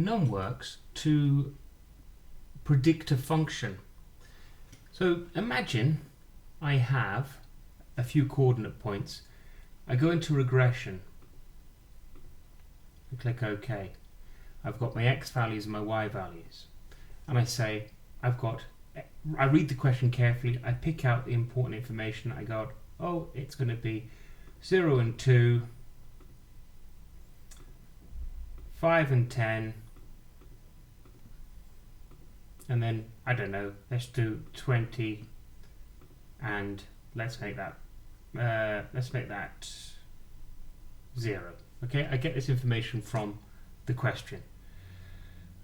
NumWorks to predict a function. So imagine I have a few coordinate points. I go into regression. I click OK. I've got my x values and my y values. And I say, I read the question carefully, I pick out the important information. I go, oh, it's going to be 0 and 2, 5 and 10, and then, I don't know, let's do 20, and let's make that 0. Okay, I get this information from the question.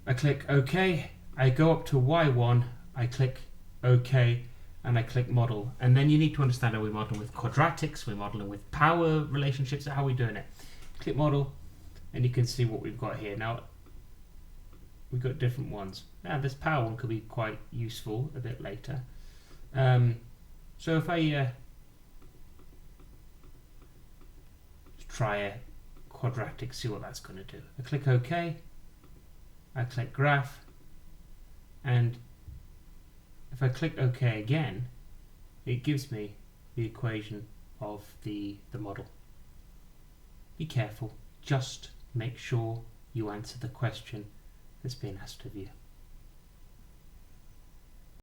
I click OK, I go up to Y1, I click OK, and I click model. And then you need to understand, are we modeling with quadratics, we're modeling with power relationships, how are we doing it? Click model, and you can see what we've got here. Now, we've got different ones. Now, this power one could be quite useful a bit later. So if I try a quadratic, see what that's going to do. I click OK, I click graph, and if I click OK again, it gives me the equation of the model. Be careful, just make sure you answer the question that's being asked of you.